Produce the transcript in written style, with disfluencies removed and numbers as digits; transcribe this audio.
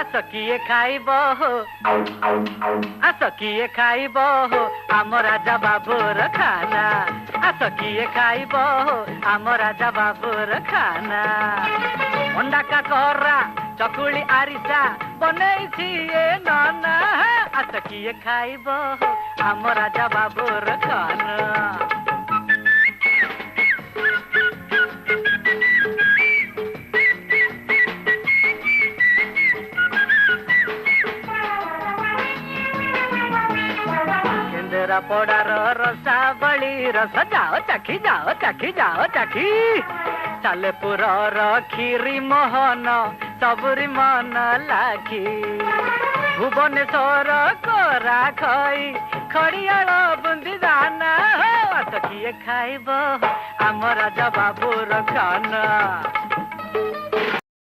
आस किए खाइब हो आस किए खाइब हो आम राजा बाबूर खाना आस किए खाइब हो आम राजा बाबूर खाना अंडा का कोरा चकुली आरिसा बनैछि ए नाना आस किए खाइब हो आम राजा बाबूर खाना पड़ार रसा बड़ी रस जाओ चाखी चाखी सालेपुर खीरी मोहन सबुरी मन लाखी भुवनेश्वर कोरा खई खड़ियाल बुंदी दाना आस किए खाइब आम राजा बाबूर खाना।